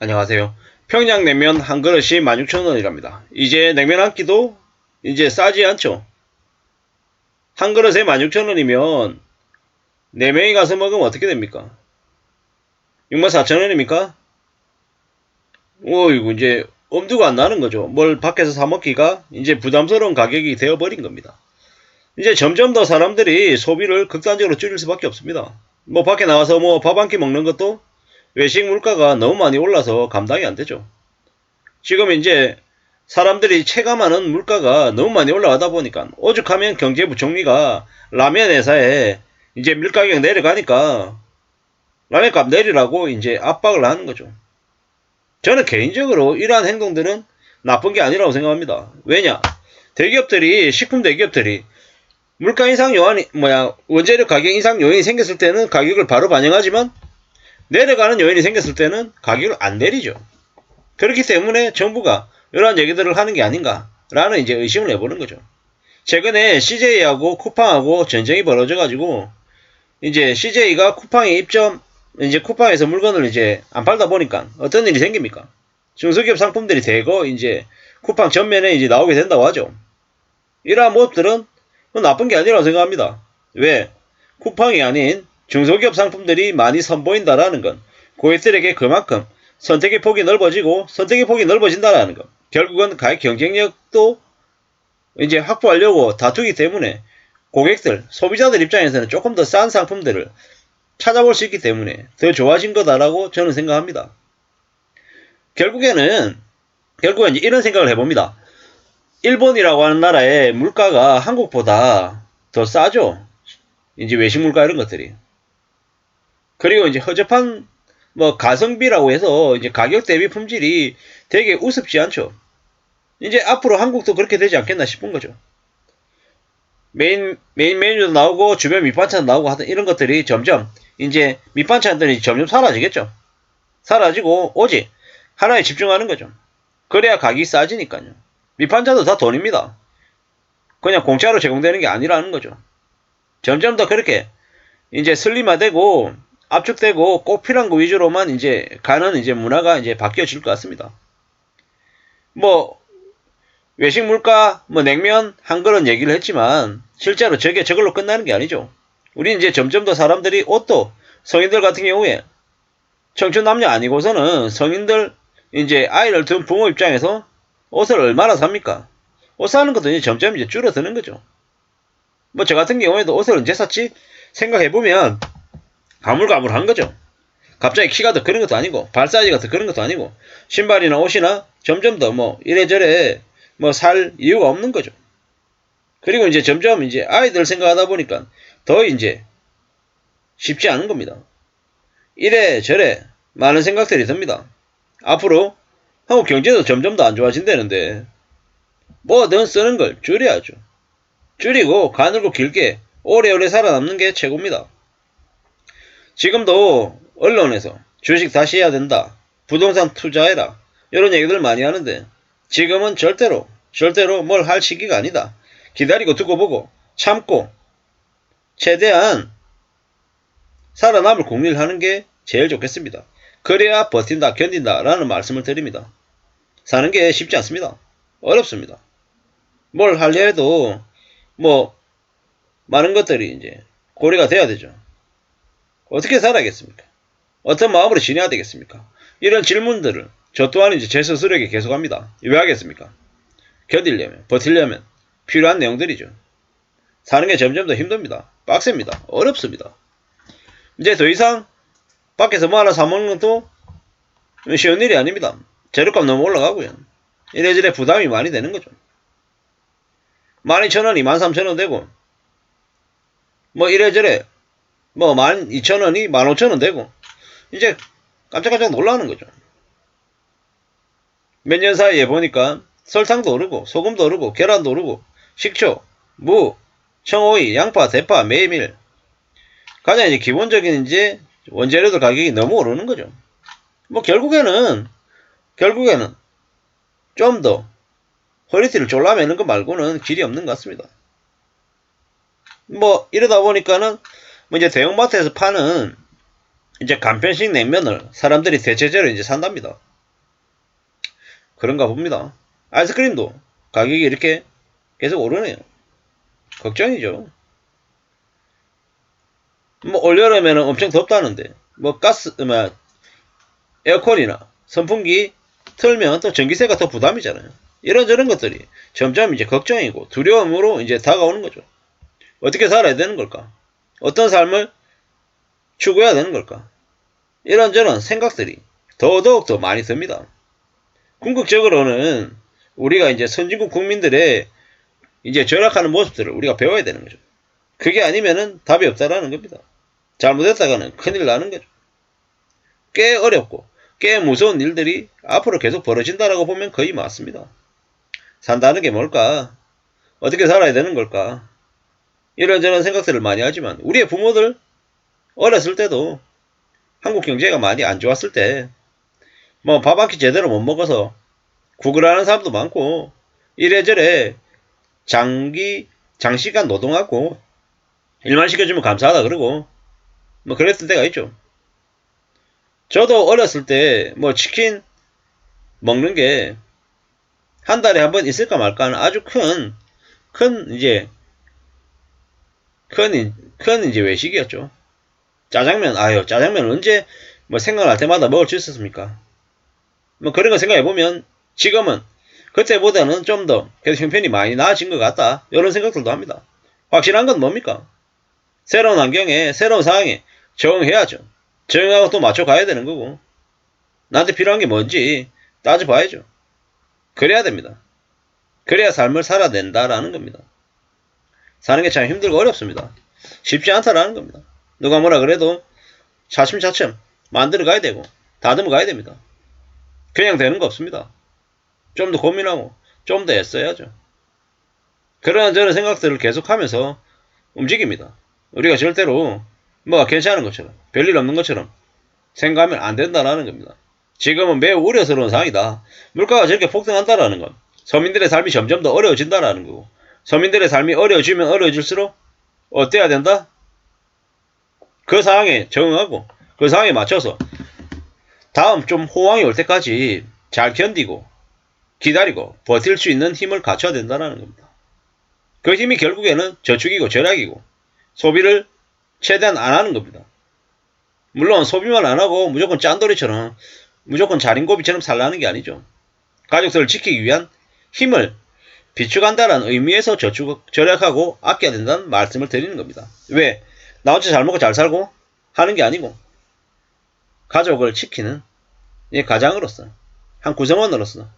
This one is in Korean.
안녕하세요. 평양냉면 한 그릇이 16,000원이랍니다. 이제 냉면 한 끼도 이제 싸지 않죠. 한 그릇에 16,000원이면 4명이 가서 먹으면 어떻게 됩니까? 64,000원입니까? 이거 이제 엄두가 안 나는 거죠. 뭘 밖에서 사 먹기가 이제 부담스러운 가격이 되어버린 겁니다. 이제 점점 더 사람들이 소비를 극단적으로 줄일 수밖에 없습니다. 뭐 밖에 나와서 뭐 밥 한 끼 먹는 것도 외식 물가가 너무 많이 올라서 감당이 안 되죠. 지금 이제 사람들이 체감하는 물가가 너무 많이 올라가다 보니까 오죽하면 경제부총리가 라면 회사에 이제 밀가격 내려가니까 라면값 내리라고 이제 압박을 하는 거죠. 저는 개인적으로 이러한 행동들은 나쁜 게 아니라고 생각합니다. 왜냐? 대기업들이 식품 대기업들이 물가 인상 요한이 원재료 가격 인상 요인이 생겼을 때는 가격을 바로 반영하지만 내려가는 요인이 생겼을 때는 가격을 안 내리죠. 그렇기 때문에 정부가 이러한 얘기들을 하는 게 아닌가라는 이제 의심을 해보는 거죠. 최근에 CJ하고 쿠팡하고 전쟁이 벌어져가지고 이제 CJ가 이제 쿠팡에서 물건을 이제 안 팔다 보니까 어떤 일이 생깁니까? 중소기업 상품들이 대거 이제 쿠팡 전면에 이제 나오게 된다고 하죠. 이러한 모습들은 나쁜 게 아니라고 생각합니다. 왜? 쿠팡이 아닌 중소기업 상품들이 많이 선보인다라는 건 고객들에게 그만큼 선택의 폭이 넓어지고 선택의 폭이 넓어진다라는 것. 결국은 가격 경쟁력도 이제 확보하려고 다투기 때문에 고객들, 소비자들 입장에서는 조금 더 싼 상품들을 찾아볼 수 있기 때문에 더 좋아진 거다라고 저는 생각합니다. 결국엔 이런 생각을 해봅니다. 일본이라고 하는 나라의 물가가 한국보다 더 싸죠. 이제 외식 물가 이런 것들이. 그리고 이제 허접한 가성비라고 해서 이제 가격 대비 품질이 되게 우습지 않죠. 이제 앞으로 한국도 그렇게 되지 않겠나 싶은 거죠. 메인 메뉴도 나오고 주변 밑반찬도 나오고 하던 이런 것들이 점점 이제 밑반찬들이 점점 사라지겠죠. 사라지고 오직 하나에 집중하는 거죠. 그래야 가격이 싸지니까요. 밑반찬도 다 돈입니다. 그냥 공짜로 제공되는 게 아니라는 거죠. 점점 더 그렇게 이제 슬림화되고 압축되고 꼭 필요한 거 위주로만 이제 가는 이제 문화가 이제 바뀌어질 것 같습니다. 외식 물가, 냉면 한 그릇 얘기를 했지만 실제로 저걸로 끝나는 게 아니죠. 우리 이제 점점 더 사람들이 옷도 성인들 같은 경우에 청춘 남녀 아니고서는 성인들 이제 아이를 둔 부모 입장에서 옷을 얼마나 삽니까? 옷 사는 것도 이제 점점 이제 줄어드는 거죠. 저 같은 경우에도 옷을 언제 샀지? 생각해보면 가물가물한 거죠. 갑자기 키가 더 그런 것도 아니고 발 사이즈가 더 그런 것도 아니고 신발이나 옷이나 점점 더 이래저래 살 이유가 없는 거죠. 그리고 이제 점점 이제 아이들 생각하다 보니까 더 이제 쉽지 않은 겁니다. 이래저래 많은 생각들이 듭니다. 앞으로 한국 경제도 점점 더 안 좋아진다는데 뭐든 쓰는 걸 줄여야죠. 줄이고 가늘고 길게 오래오래 살아남는 게 최고입니다. 지금도 언론에서 주식 다시 해야 된다. 부동산 투자해라. 이런 얘기들 많이 하는데 지금은 절대로 뭘 할 시기가 아니다. 기다리고 두고 보고 참고 최대한 살아남을 궁리를 하는 게 제일 좋겠습니다. 그래야 버틴다 견딘다 라는 말씀을 드립니다. 사는 게 쉽지 않습니다. 어렵습니다. 뭘 하려 해도 많은 것들이 이제 고려가 돼야 되죠. 어떻게 살아야겠습니까? 어떤 마음으로 지내야 되겠습니까? 이런 질문들을 저 또한 이제 제 스스로에게 계속합니다. 왜 하겠습니까? 견디려면, 버틸려면 필요한 내용들이죠. 사는 게 점점 더 힘듭니다. 빡셉니다. 어렵습니다. 이제 더 이상 밖에서 뭐 하나 사먹는 것도 쉬운 일이 아닙니다. 재료값 너무 올라가고요. 이래저래 부담이 많이 되는 거죠. 12,000원이 13,000원 되고 이래저래 12,000원이 15,000원 되고 이제 깜짝깜짝 놀라는 거죠. 몇 년 사이에 보니까 설탕도 오르고 소금도 오르고 계란도 오르고 식초, 무, 청오이, 양파, 대파, 메밀 가장 이제 기본적인 이제 원재료들 가격이 너무 오르는 거죠. 결국에는 좀 더 허리띠를 졸라매는 거 말고는 길이 없는 것 같습니다. 이러다 보니까는 이제 대형마트에서 파는 이제 간편식 냉면을 사람들이 대체적으로 이제 산답니다. 그런가 봅니다. 아이스크림도 가격이 이렇게 계속 오르네요. 걱정이죠. 뭐 올여름에는 엄청 덥다는데 뭐 에어컨이나 선풍기 틀면 또 전기세가 더 부담이잖아요. 이런저런 것들이 점점 이제 걱정이고 두려움으로 이제 다가오는 거죠. 어떻게 살아야 되는 걸까? 어떤 삶을 추구해야 되는 걸까? 이런저런 생각들이 더더욱 더 많이 듭니다. 궁극적으로는 우리가 이제 선진국 국민들의 이제 절약하는 모습들을 우리가 배워야 되는 거죠. 그게 아니면은 답이 없다라는 겁니다. 잘못했다가는 큰일 나는 거죠. 꽤 어렵고 꽤 무서운 일들이 앞으로 계속 벌어진다라고 보면 거의 맞습니다. 산다는 게 뭘까? 어떻게 살아야 되는 걸까? 이런저런 생각들을 많이 하지만 우리의 부모들 어렸을 때도 한국 경제가 많이 안 좋았을 때 뭐 밥 한 끼 제대로 못 먹어서 구걸하는 사람도 많고 이래저래 장시간 노동하고 일만 시켜주면 감사하다 그러고 뭐 그랬을 때가 있죠. 저도 어렸을 때 뭐 치킨 먹는 게 한 달에 한 번 있을까 말까 하는 아주 큰 이제 외식이었죠. 짜장면 언제 뭐 생각날 때마다 먹을 수 있었습니까? 뭐 그런 거 생각해보면 지금은 그때보다는 좀 더 그래도 형편이 많이 나아진 것 같다. 이런 생각들도 합니다. 확실한 건 뭡니까? 새로운 환경에 새로운 상황에 적응해야죠. 적응하고 또 맞춰가야 되는 거고 나한테 필요한 게 뭔지 따져봐야죠. 그래야 됩니다. 그래야 삶을 살아낸다라는 겁니다. 사는 게 참 힘들고 어렵습니다. 쉽지 않다라는 겁니다. 누가 뭐라 그래도 차츰차츰 만들어 가야 되고 다듬어 가야 됩니다. 그냥 되는 거 없습니다. 좀 더 고민하고 좀 더 애써야죠. 그런 저런 생각들을 계속하면서 움직입니다. 우리가 절대로 뭐가 괜찮은 것처럼 별일 없는 것처럼 생각하면 안 된다라는 겁니다. 지금은 매우 우려스러운 상황이다. 물가가 저렇게 폭등한다라는 건 서민들의 삶이 점점 더 어려워진다라는 거고 서민들의 삶이 어려워지면 어려워질수록 어때야 된다? 그 상황에 적응하고 그 상황에 맞춰서 다음 좀 호황이 올 때까지 잘 견디고 기다리고 버틸 수 있는 힘을 갖춰야 된다는 겁니다. 그 힘이 결국에는 저축이고 절약이고 소비를 최대한 안 하는 겁니다. 물론 소비만 안 하고 무조건 짠돌이처럼 무조건 자린고비처럼 살라는 게 아니죠. 가족들을 지키기 위한 힘을 비축한다는 의미에서 절약하고 아껴야 된다는 말씀을 드리는 겁니다. 왜? 나 혼자 잘 먹고 잘 살고 하는 게 아니고 가족을 지키는 가장으로서 한 구성원으로서